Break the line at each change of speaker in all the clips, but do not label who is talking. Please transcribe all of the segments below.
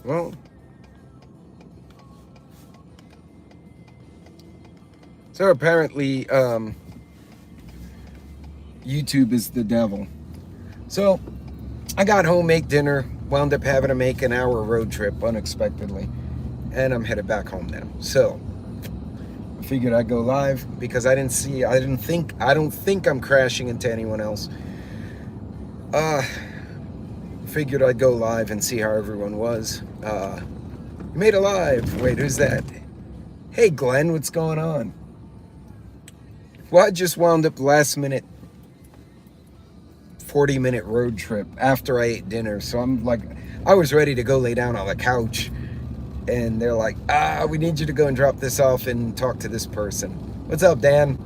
Well, so apparently, YouTube is the devil. So I got home, make dinner, wound up having to make an hour road trip unexpectedly, and I'm headed back home now. So I figured I'd go live because I don't think I'm crashing into anyone else. Uh, Figured I'd go live and see how everyone was. You made it live. Wait, who's that? Hey, Glenn, what's going on? Well, I just wound up last minute 40-minute road trip after I ate dinner. So I'm like, I was ready to go lay down on the couch. And they're like, we need you to go and drop this off and talk to this person. What's up, Dan?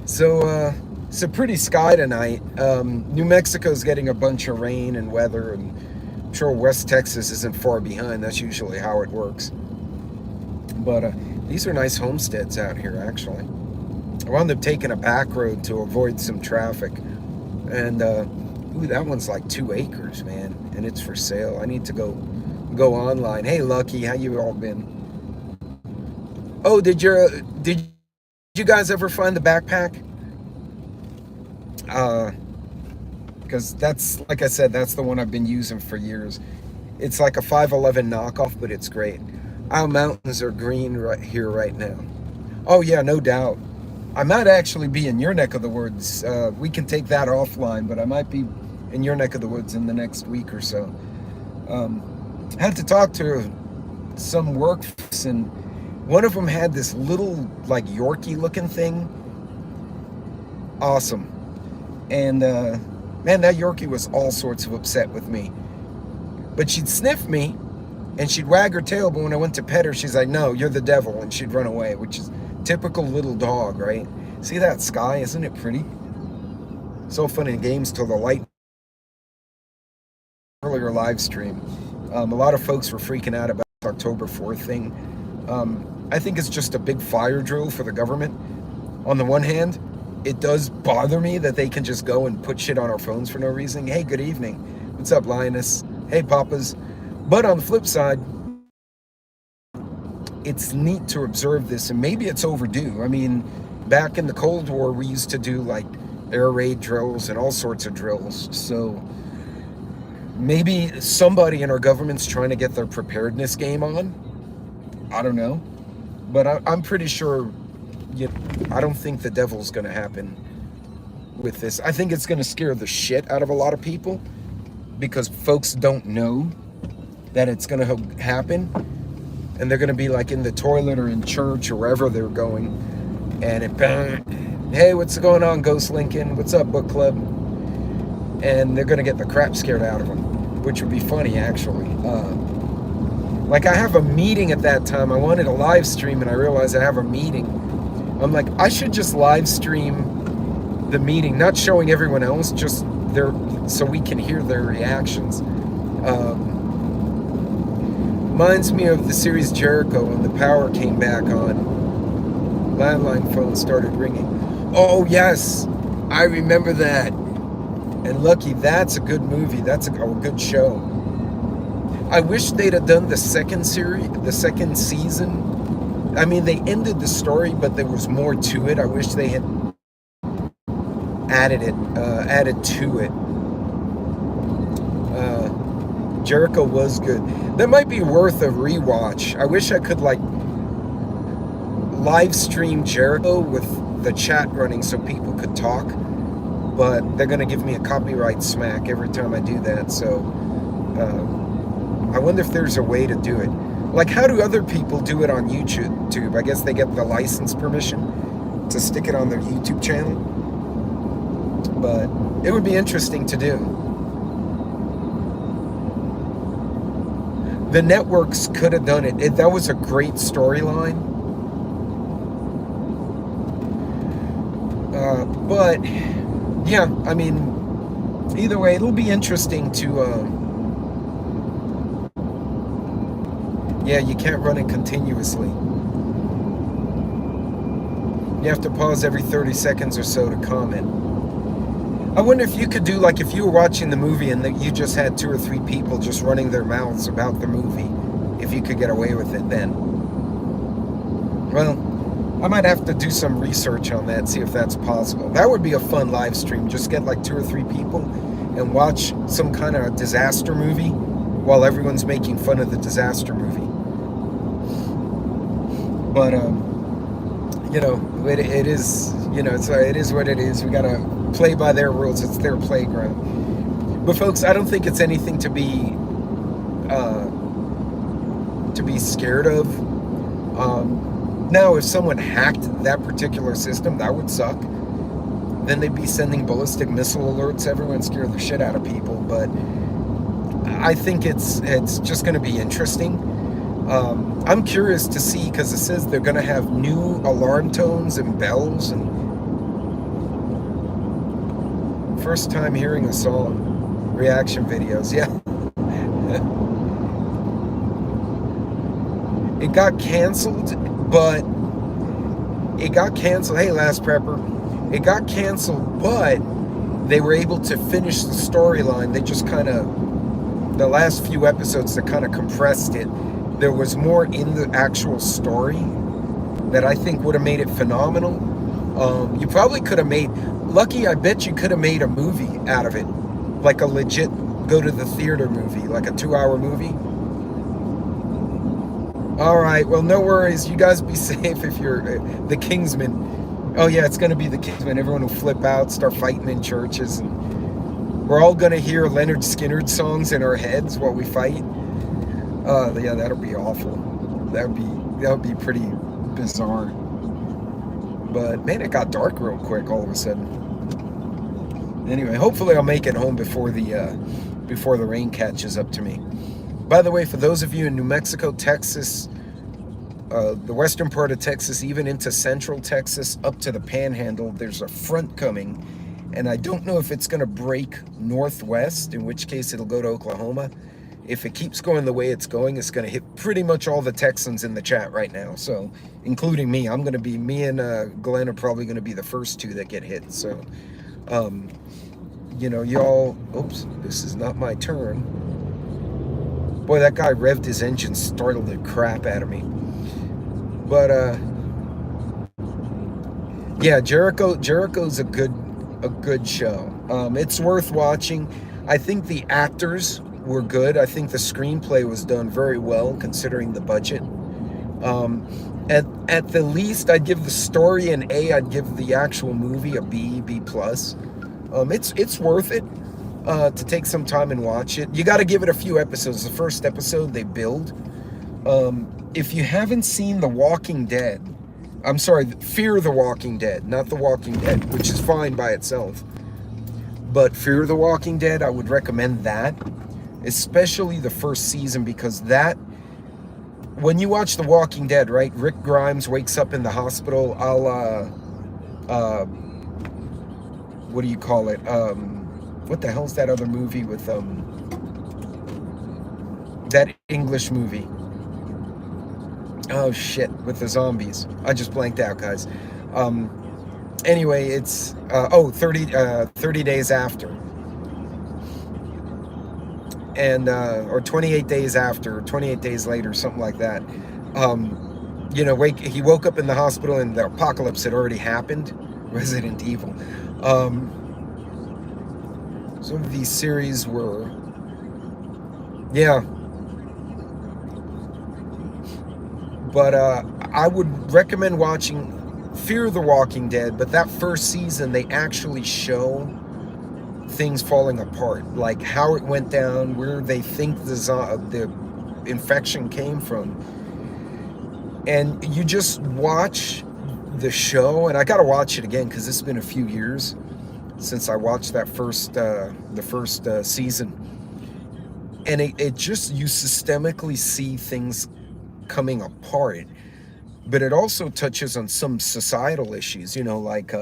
So, it's a pretty sky tonight. New Mexico's getting a bunch of rain and weather, and I'm sure West Texas isn't far behind. That's usually how it works. But these are nice homesteads out here, actually. I wound up taking a back road to avoid some traffic. And, ooh, that one's like 2 acres, man. And it's for sale. I need to go online. Hey, Lucky, how you all been? Oh, did you guys ever find the backpack? Because that's, like I said, that's the one I've been using for years. It's like a 511 knockoff, but it's great. Our mountains are green right here right now. Oh yeah, no doubt. I might actually be in your neck of the woods. We can take that offline, but I might be in your neck of the woods in the next week or so. I had to talk to some work folks, and one of them had this little, like, Yorkie looking thing. Awesome. And man, that Yorkie was all sorts of upset with me. But she'd sniff me and she'd wag her tail, but when I went to pet her, she's like, no, you're the devil, and she'd run away, which is typical little dog, right? See that sky? Isn't it pretty? So fun in games till the light. Earlier live stream, a lot of folks were freaking out about the October 4th thing. I think it's just a big fire drill for the government. On the one hand, it does bother me that they can just go and put shit on our phones for no reason. Hey, good evening. What's up, Lioness? Hey, Papas. But on the flip side, it's neat to observe this, and maybe it's overdue. I mean, back in the Cold War, we used to do like air raid drills and all sorts of drills. So maybe somebody in our government's trying to get their preparedness game on. I don't know. But I'm pretty sure, I don't think the devil's going to happen with this. I think it's going to scare the shit out of a lot of people because folks don't know that it's going to happen. And they're going to be like in the toilet or in church or wherever they're going. And it bang. Hey, what's going on, Ghost Lincoln? What's up, book club? And they're going to get the crap scared out of them, which would be funny, actually. Like, I have a meeting at that time. I wanted a live stream, and I realized I have a meeting. I'm like, I should just live stream the meeting, not showing everyone else, just so we can hear their reactions. Reminds me of the series Jericho when the power came back on. Landline phone started ringing. Oh, yes, I remember that. And Lucky, that's a good movie. That's a good show. I wish they'd have done the second season. I mean, they ended the story, but there was more to it. I wish they had added to it. Jericho was good. That might be worth a rewatch. I wish I could like live stream Jericho with the chat running so people could talk, but they're gonna give me a copyright smack every time I do that. So I wonder if there's a way to do it. Like, how do other people do it on YouTube? I guess they get the license permission to stick it on their YouTube channel. But it would be interesting to do. The networks could have done it. That was a great storyline. But, yeah, I mean, either way, it'll be interesting to... yeah, you can't run it continuously. You have to pause every 30 seconds or so to comment. I wonder if you could do, like, if you were watching the movie and that you just had 2 or 3 people just running their mouths about the movie, if you could get away with it then. Well, I might have to do some research on that, see if that's possible. That would be a fun live stream. Just get like 2 or 3 people and watch some kind of disaster movie while everyone's making fun of the disaster movie. But you know, it is, you know, it is what it is. We gotta play by their rules. It's their playground. But folks, I don't think it's anything to be scared of. Now, if someone hacked that particular system, that would suck. Then they'd be sending ballistic missile alerts everywhere and scare the shit out of people. But I think it's just going to be interesting. I'm curious to see, because it says they're going to have new alarm tones and bells. And first time hearing a song, reaction videos, yeah. It got canceled, but it got canceled. Hey, Last Prepper. It got canceled, but they were able to finish the storyline. They just kind of, the last few episodes, that kind of compressed it. There was more in the actual story that I think would have made it phenomenal. You probably could have made, lucky, I bet you could have made a movie out of it. Like a legit go to the theater movie, like a 2-hour movie. All right, well, no worries. You guys be safe if you're the Kingsman. Oh, yeah, it's going to be the Kingsman. Everyone will flip out, start fighting in churches. And we're all going to hear Leonard Skinner songs in our heads while we fight. Yeah, that'll be awful. That would be pretty bizarre. But, man, it got dark real quick all of a sudden. Anyway, hopefully I'll make it home before the rain catches up to me. By the way, for those of you in New Mexico, Texas, the western part of Texas, even into central Texas, up to the Panhandle, there's a front coming. And I don't know if it's going to break northwest, in which case it'll go to Oklahoma. If it keeps going the way it's going, it's going to hit pretty much all the Texans in the chat right now. So, including me, me and Glenn are probably going to be the first 2 that get hit. So, you know, y'all, oops, this is not my turn. Boy, that guy revved his engine, startled the crap out of me. But yeah, Jericho's a good show. It's worth watching. I think the actors were good. I think the screenplay was done very well considering the budget. At the least, I'd give the story an A. I'd give the actual movie a B+. It's worth it. To take some time and watch it. You got to give it a few episodes. The first episode they build. If you haven't seen The Walking Dead, I'm sorry, Fear the Walking Dead, not The Walking Dead, which is fine by itself. But Fear the Walking Dead, I would recommend that, especially the first season, because that, when you watch The Walking Dead, right, Rick Grimes wakes up in the hospital, what do you call it? What the hell's that other movie with that English movie? Oh shit, with the zombies. I just blanked out, guys. Anyway, it's 30 days after. And or 28 days after, 28 days later, something like that. You know, he woke up in the hospital and the apocalypse had already happened. Resident Evil. Some of these series were, yeah. But I would recommend watching Fear the Walking Dead, but that first season, they actually show things falling apart, like how it went down, where they think the infection came from. And you just watch the show, and I got to watch it again because it's been a few years since I watched that the first season, and it just, you systemically see things coming apart, but it also touches on some societal issues, you know, like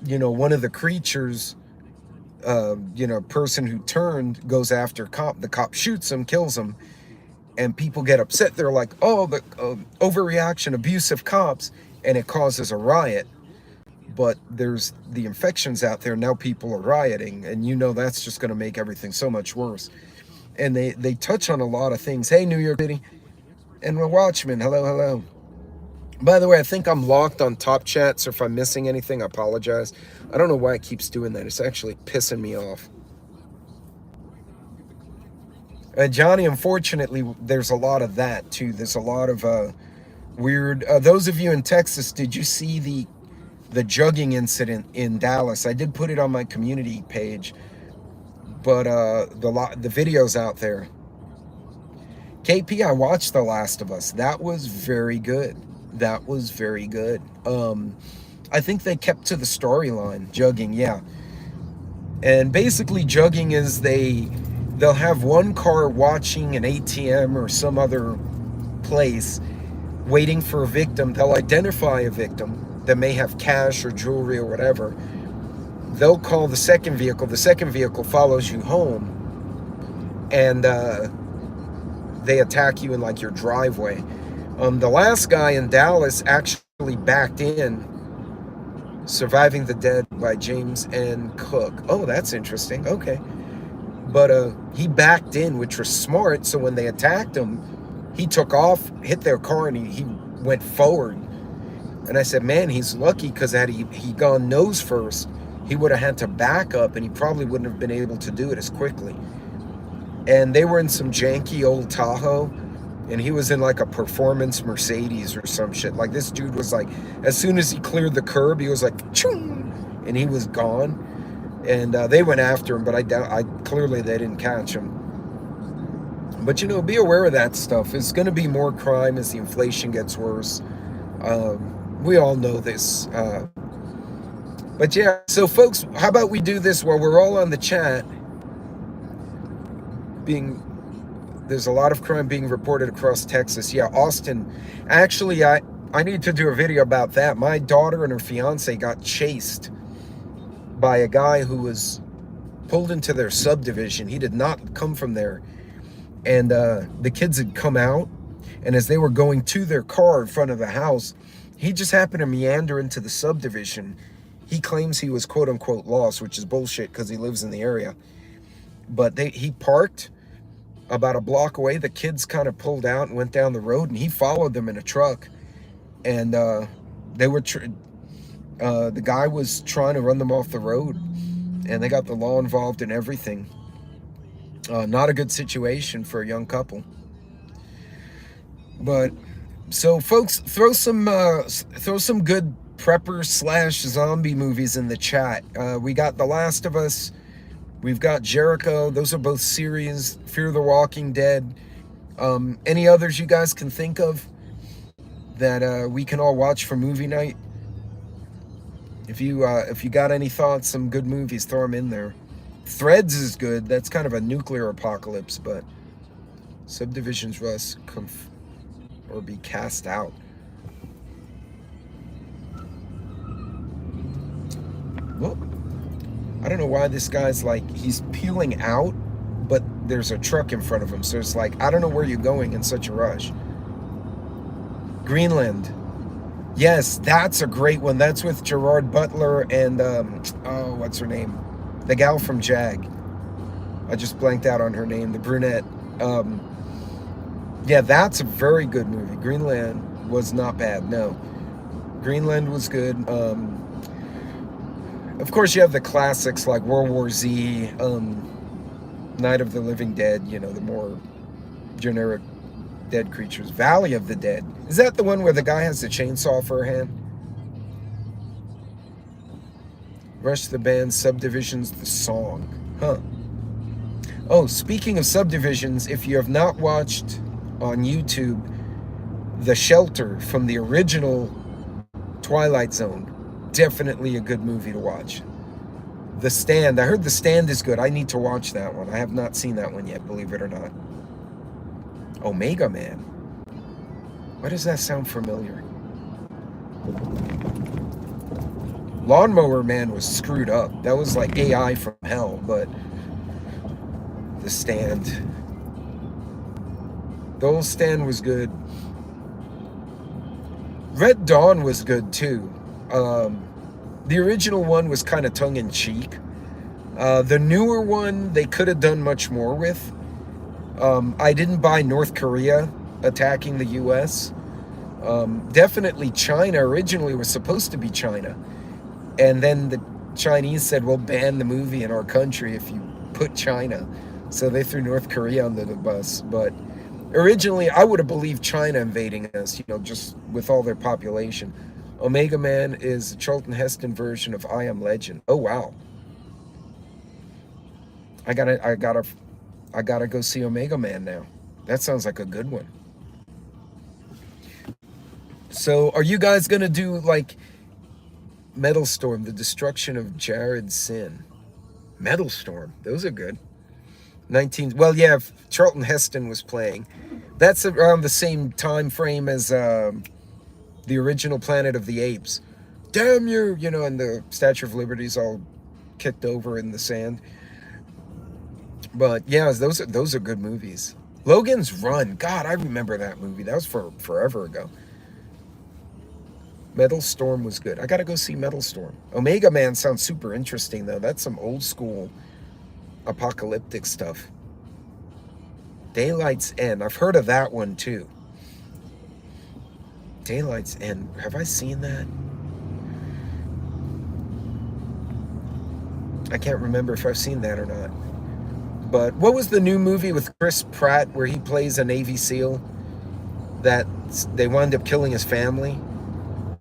you know, one of the creatures, you know, person who turned goes after the cop shoots him, kills him, and people get upset. They're like, oh, the overreaction, abusive cops, and it causes a riot. but there's the infections out there. Now people are rioting, and that's just going to make everything so much worse. And they touch on a lot of things. Hey, New York City. And the Watchman, hello, hello. By the way, I think I'm locked on Top Chat, so if I'm missing anything, I apologize. I don't know why it keeps doing that. It's actually pissing me off. Johnny, unfortunately, there's a lot of that, too. There's a lot of weird... those of you in Texas, did you see the jugging incident in Dallas? I did put it on my community page, but the video's out there. KP, I watched The Last of Us. That was very good. That was very good. I think they kept to the storyline. Jugging, yeah. And basically jugging is they'll have one car watching an ATM or some other place waiting for a victim. They'll identify a victim that may have cash or jewelry or whatever. They'll call the second vehicle. The second vehicle follows you home, and they attack you in like your driveway. The last guy in Dallas actually backed in. Surviving the Dead by James N. Cook. Oh, that's interesting. Okay. But he backed in, which was smart. So when they attacked him, he took off, hit their car, and he went forward. And I said, man, he's lucky, because had he gone nose first, he would have had to back up, and he probably wouldn't have been able to do it as quickly. And they were in some janky old Tahoe, and he was in like a performance Mercedes or some shit. Like, this dude was like, as soon as he cleared the curb, he was like, choom, and he was gone. And they went after him, but I clearly they didn't catch him. But be aware of that stuff. It's going to be more crime as the inflation gets worse. We all know this. But yeah, so folks, how about we do this while we're all on the chat? There's a lot of crime being reported across Texas. Yeah, Austin. Actually, I need to do a video about that. My daughter and her fiance got chased by a guy who was pulled into their subdivision. He did not come from there. And the kids had come out, and as they were going to their car in front of the house, he just happened to meander into the subdivision. He claims he was quote-unquote lost, which is bullshit because he lives in the area. But he parked about a block away. The kids kind of pulled out and went down the road, and he followed them in a truck. And they were the guy was trying to run them off the road, and they got the law involved and everything. Not a good situation for a young couple. But so folks, throw some good prepper / zombie movies in the chat. We got The Last of Us. We've got Jericho. Those are both series. Fear the Walking Dead. Any others you guys can think of that we can all watch for movie night? If you got any thoughts, some good movies, throw them in there. Threads is good. That's kind of a nuclear apocalypse, but Subdivisions Rust or be cast out. Well, I don't know why this guy's like, he's peeling out, but there's a truck in front of him. So it's like, I don't know where you're going in such a rush. Greenland. Yes, that's a great one. That's with Gerard Butler and, oh, what's her name? The gal from Jag. I just blanked out on her name, the brunette. Yeah, that's a very good movie. Greenland was not bad, no. Greenland was good. Of course, you have the classics like World War Z, Night of the Living Dead, the more generic dead creatures. Valley of the Dead. Is that the one where the guy has the chainsaw for a hand? Rush the Band, Subdivisions, the song. Huh. Oh, speaking of Subdivisions, if you have not watched on YouTube The Shelter from the original Twilight Zone, definitely a good movie to watch. The Stand. I heard The Stand is good. I need to watch that one. I have not seen that one yet, believe it or not. Omega Man. Why does that sound familiar? Lawnmower Man was screwed up. That was like AI from hell, but The Stand. The old Stand was good. Red Dawn was good too. The original one was kind of tongue-in-cheek. The newer one, they could have done much more with. I didn't buy North Korea attacking the U.S. Definitely China originally was supposed to be China. And then the Chinese said, we'll ban the movie in our country if you put China. So they threw North Korea under the bus. But originally, I would have believed China invading us, just with all their population. Omega Man is a Charlton Heston version of I Am Legend. Oh, wow. I gotta go see Omega Man now. That sounds like a good one. So, are you guys gonna do like Metal Storm, The Destruction of Jared Sin? Metal Storm, those are good. 19. Well, yeah, Charlton Heston was playing. That's around the same time frame as the original Planet of the Apes. Damn you, and the Statue of Liberty's all kicked over in the sand. But yeah, those are good movies. Logan's Run. God, I remember that movie. That was forever ago. Metal Storm was good. I gotta go see Metal Storm. Omega Man sounds super interesting though. That's some old school apocalyptic stuff. Daylight's End. I've heard of that one too. Daylight's End. Have I seen that? I can't remember if I've seen that or not. But what was the new movie with Chris Pratt where he plays a Navy SEAL that they wind up killing his family?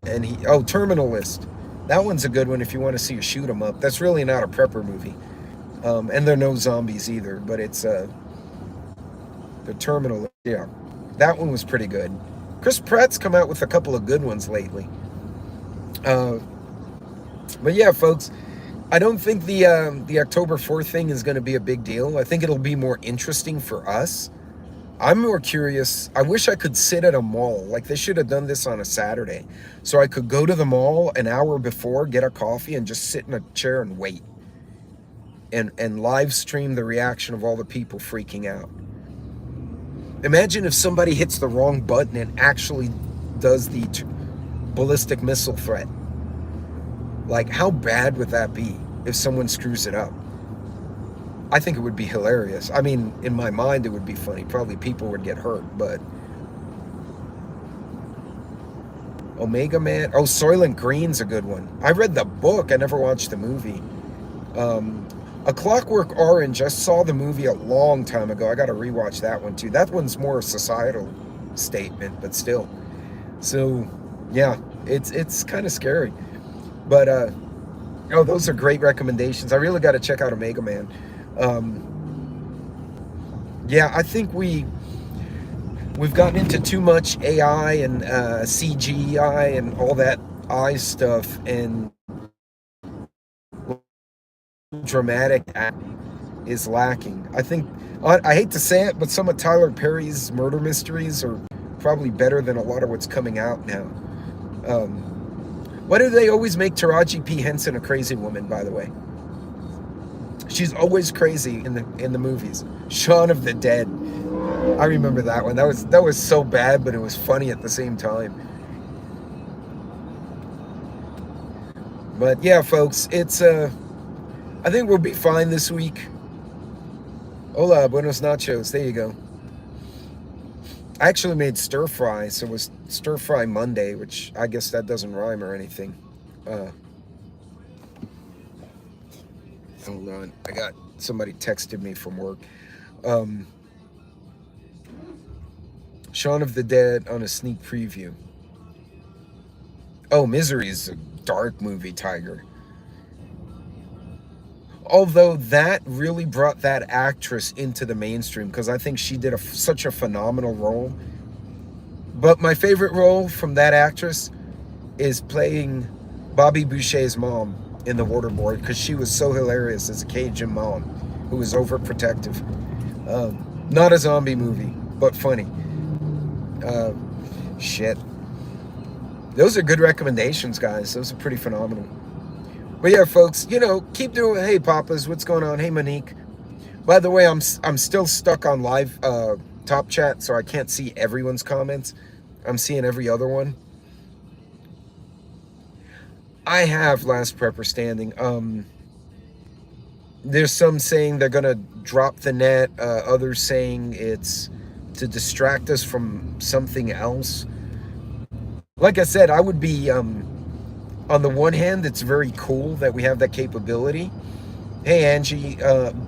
And Terminal List. That one's a good one if you want to see a shoot 'em up. That's really not a prepper movie. And there are no zombies either, but it's the Terminal List. Yeah, that one was pretty good. Chris Pratt's come out with a couple of good ones lately. But yeah, folks, I don't think the October 4th thing is going to be a big deal. I think it'll be more interesting for us. I'm more curious. I wish I could sit at a mall. Like they should have done this on a Saturday. So I could go to the mall an hour before, get a coffee, and just sit in a chair and wait. And live stream the reaction of all the people freaking out. Imagine if somebody hits the wrong button and actually does the ballistic missile threat. Like, how bad would that be if someone screws it up? I think it would be hilarious. I mean, in my mind, it would be funny. Probably people would get hurt, but... Omega Man. Oh, Soylent Green's a good one. I read the book. I never watched the movie. A Clockwork Orange. I saw the movie a long time ago. I got to rewatch that one, too. That one's more a societal statement, but still. So, yeah, it's kind of scary. But, those are great recommendations. I really got to check out Omega Man. Yeah, I think we've gotten into too much AI and CGI and all that eye stuff, and dramatic is lacking. I think, I hate to say it, but some of Tyler Perry's murder mysteries are probably better than a lot of what's coming out now. Why do they always make Taraji P. Henson a crazy woman, by the way? She's always crazy in the movies. Shaun of the Dead. I remember that one. That was so bad, but it was funny at the same time. But yeah, folks, it's I think we'll be fine this week. Hola, buenos nachos. There you go. I actually made stir fry, so it was stir fry Monday, which I guess that doesn't rhyme or anything. Hold on, I got somebody texted me from work. Shaun of the Dead on a sneak preview. Oh, Misery's a dark movie, Tiger. Although that really brought that actress into the mainstream, because I think she did such a phenomenal role. But my favorite role from that actress is playing Bobby Boucher's mom in The Waterboard, because she was so hilarious as a Cajun mom who was overprotective. Not a zombie movie, but funny. Shit. Those are good recommendations, guys. Those are pretty phenomenal. But yeah, folks, keep doing. Hey, Papas, what's going on? Hey, Monique. By the way, I'm still stuck on live top chat, so I can't see everyone's comments. I'm seeing every other one. I have Last Prepper Standing. There's some saying they're gonna drop the net. Others saying it's to distract us from something else. Like I said, I would be on the one hand, it's very cool that we have that capability. Hey, Angie,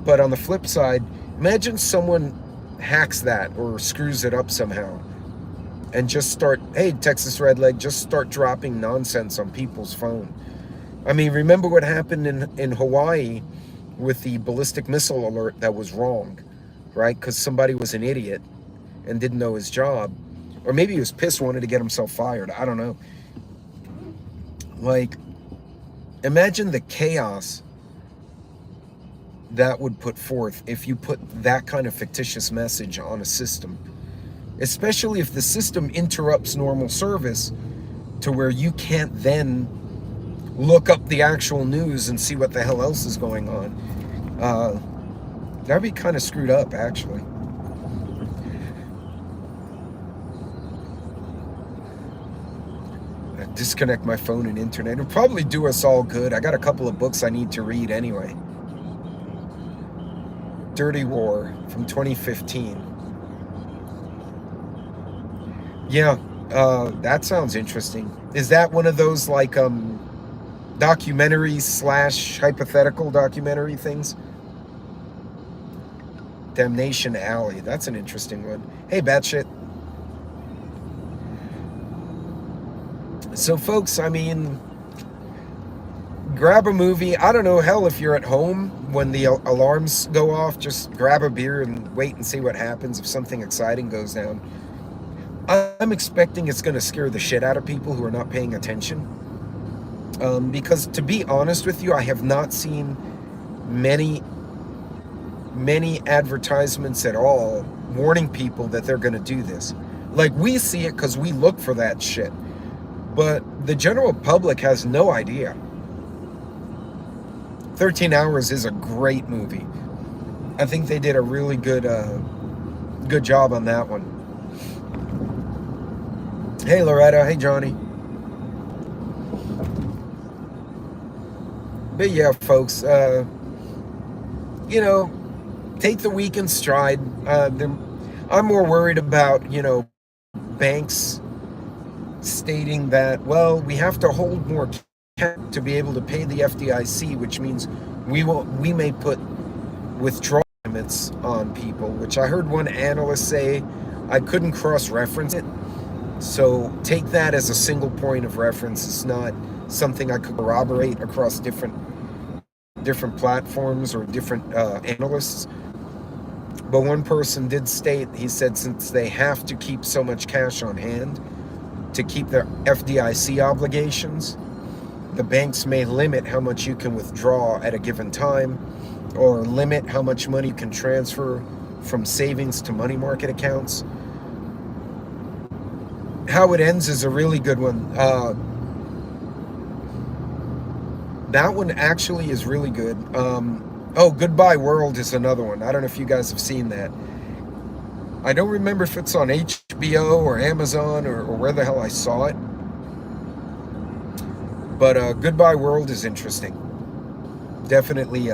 but on the flip side, imagine someone hacks that or screws it up somehow and just start, hey, Texas Redleg, just start dropping nonsense on people's phone. I mean, remember what happened in Hawaii with the ballistic missile alert that was wrong, right? Because somebody was an idiot and didn't know his job. Or maybe he was pissed, wanted to get himself fired. I don't know. Like, imagine the chaos that would put forth if you put that kind of fictitious message on a system, especially if the system interrupts normal service to where you can't then look up the actual news and see what the hell else is going on. That'd be kind of screwed up, actually. Disconnect my phone and internet. It'll probably do us all good. I got a couple of books I need to read anyway. Dirty War from 2015. Yeah, that sounds interesting. Is that one of those like documentary / hypothetical documentary things? Damnation Alley. That's an interesting one. Hey, batshit. So, folks, I mean, grab a movie. I don't know, hell, if you're at home when the alarms go off, just grab a beer and wait and see what happens if something exciting goes down. I'm expecting it's going to scare the shit out of people who are not paying attention. Because, to be honest with you, I have not seen many advertisements at all warning people that they're going to do this. Like, we see it because we look for that shit. But the general public has no idea. 13 Hours is a great movie. I think they did a really good job on that one. Hey, Loretta. Hey, Johnny. But yeah, folks, take the week in stride. I'm more worried about, banks stating that, well, we have to hold more cash to be able to pay the FDIC, which means we may put withdrawal limits on people, which I heard one analyst say I couldn't cross-reference it. So take that as a single point of reference. It's not something I could corroborate across different platforms or different analysts. But one person did state, he said, since they have to keep so much cash on hand to keep their FDIC obligations, the banks may limit how much you can withdraw at a given time, or limit how much money you can transfer from savings to money market accounts. How it ends is a really good one. That one actually is really good. Goodbye World is another one. I don't know if you guys have seen that. I don't remember if it's on HBO or Amazon or where the hell I saw it. But Goodbye World is interesting. Definitely,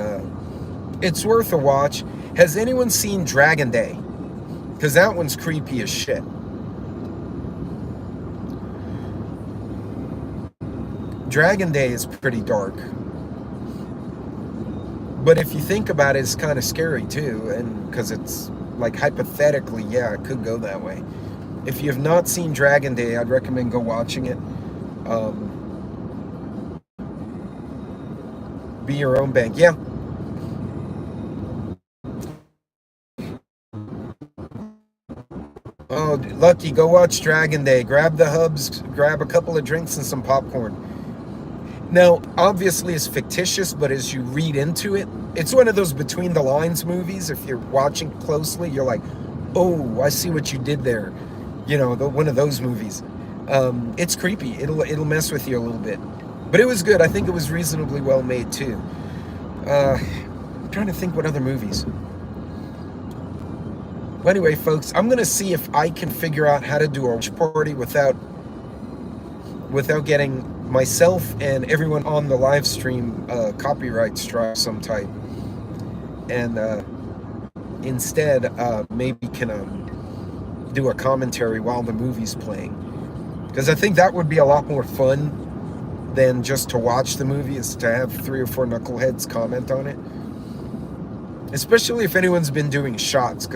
it's worth a watch. Has anyone seen Dragon Day? Because that one's creepy as shit. Dragon Day is pretty dark. But if you think about it, it's kind of scary too, and because it's like hypothetically, yeah, it could go that way. If you have not seen Dragon Day, I'd recommend go watching it. Be your own bank, yeah. Oh, Lucky, go watch Dragon Day. Grab the hubs, grab a couple of drinks and some popcorn. Now, obviously, it's fictitious, but as you read into it, it's one of those between the lines movies. If you're watching closely, you're like, oh, I see what you did there. One of those movies. It's creepy. It'll mess with you a little bit. But it was good. I think it was reasonably well made, too. I'm trying to think what other movies. Well, anyway, folks, I'm going to see if I can figure out how to do a watch party without getting myself and everyone on the live stream copyright strike some type, and instead maybe can do a commentary while the movie's playing, because I think that would be a lot more fun than just to watch the movie, is to have 3 or 4 knuckleheads comment on it, especially if anyone's been doing shots,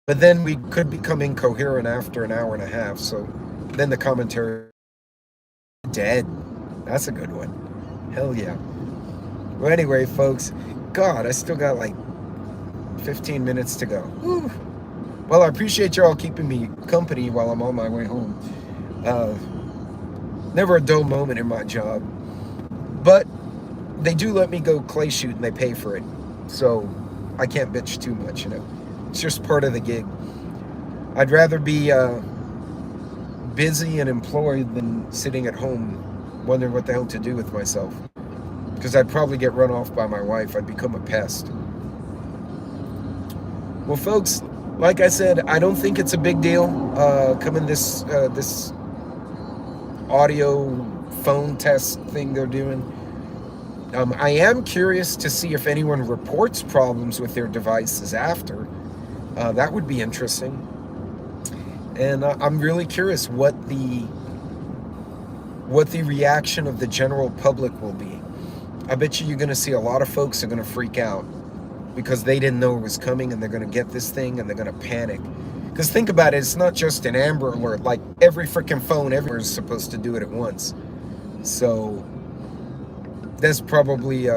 but then we could become incoherent after an hour and a half, so then the commentary dead. That's a good one. Hell yeah. Well, anyway, folks, God, I still got like 15 minutes to go. Woo. Well, I appreciate y'all keeping me company while I'm on my way home. Never a dull moment in my job, but they do let me go clay shoot and they pay for it, so I can't bitch too much, you know. It's just part of the gig. I'd rather be busy and employed than sitting at home wondering what the hell to do with myself, because I'd probably get run off by my wife. I'd become a pest. Well, folks, like I said, I don't think it's a big deal coming this audio phone test thing they're doing. I am curious to see if anyone reports problems with their devices after. That would be interesting. And I'm really curious what the reaction of the general public will be. I bet you're going to see a lot of folks are going to freak out because they didn't know it was coming, and they're going to get this thing and they're going to panic. Because think about it, it's not just an Amber Alert. Like every freaking phone everywhere is supposed to do it at once. So that's probably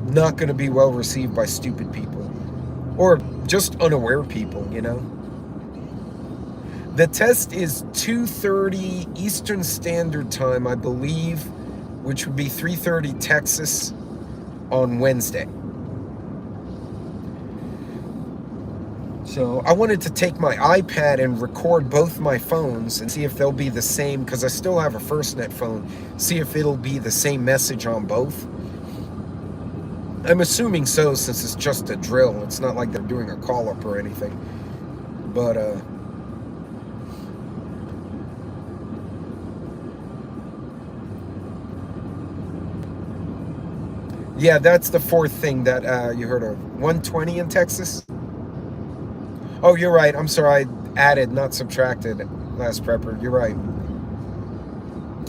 not going to be well received by stupid people or just unaware people, you know. The test is 2:30 Eastern Standard Time, I believe, which would be 3:30 Texas on Wednesday. So I wanted to take my iPad and record both my phones and see if they'll be the same, because I still have a FirstNet phone, see if it'll be the same message on both. I'm assuming so, since it's just a drill. It's not like they're doing a call-up or anything. But, yeah, that's the fourth thing that you heard of. 120 in Texas? Oh, you're right. I'm sorry. I added, not subtracted, last prepper. You're right.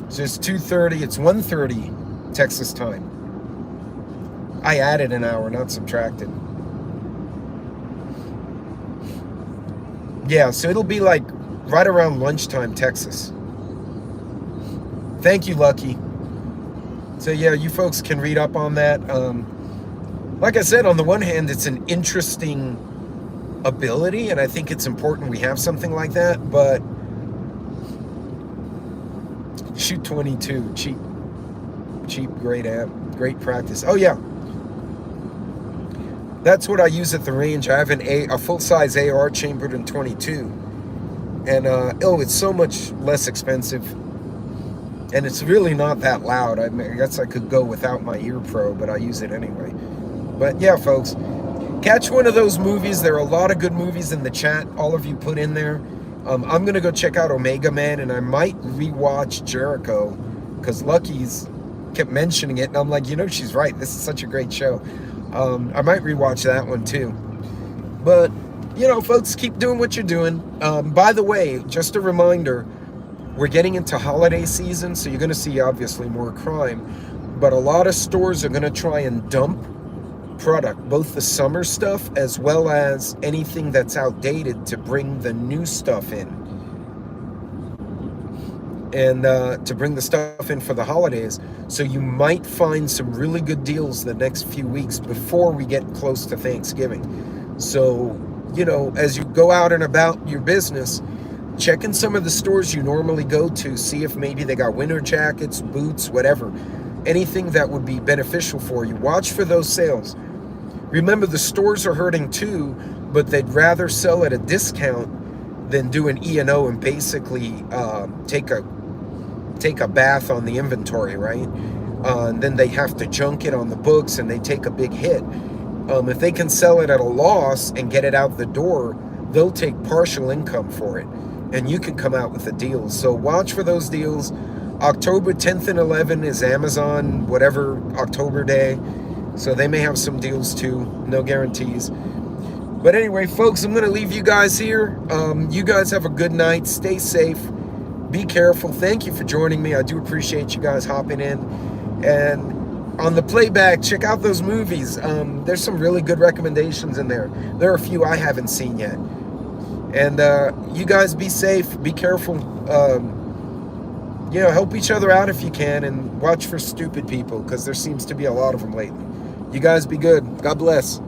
So it's 2:30. It's 1:30 Texas time. I added an hour, not subtracted. Yeah, so it'll be like right around lunchtime, Texas. Thank you, Lucky. So yeah, you folks can read up on that. Like I said, on the one hand, it's an interesting ability, and I think it's important we have something like that, but shoot 22, cheap, great app, great practice. Oh yeah, that's what I use at the range. I have a full-size AR chambered in 22, and it's so much less expensive, and it's really not that loud. I guess I could go without my ear pro, but I use it anyway. But yeah, folks, catch one of those movies. There are a lot of good movies in the chat, all of you put in there. I'm going to go check out Omega Man, and I might rewatch Jericho, because Lucky's kept mentioning it, and I'm like, you know, she's right. This is such a great show. I might rewatch that one too. But, you know, folks, keep doing what you're doing. By the way, just a reminder, we're getting into holiday season, so you're going to see, obviously, more crime. But a lot of stores are going to try and dump product, both the summer stuff as well as anything that's outdated, to bring the new stuff in, and to bring the stuff in for the holidays. So you might find some really good deals the next few weeks before we get close to Thanksgiving. So, you know, as you go out and about your business, check in some of the stores you normally go to, see if maybe they got winter jackets, boots, whatever, anything that would be beneficial for you. Watch for those sales. Remember, the stores are hurting too, but they'd rather sell at a discount than do an E&O and basically take a bath on the inventory, right? And then they have to junk it on the books, and they take a big hit. If they can sell it at a loss and get it out the door, they'll take partial income for it. and you can come out with a deal. So watch for those deals. October 10th and 11th is Amazon, whatever October day. So they may have some deals too. No guarantees. But anyway, folks, I'm going to leave you guys here. You guys have a good night. Stay safe. Be careful. Thank you for joining me. I do appreciate you guys hopping in. And on the playback, check out those movies. There's some really good recommendations in there. There are a few I haven't seen yet. And you guys be safe. Be careful. Help each other out if you can, and watch for stupid people, because there seems to be a lot of them lately. You guys be good. God bless.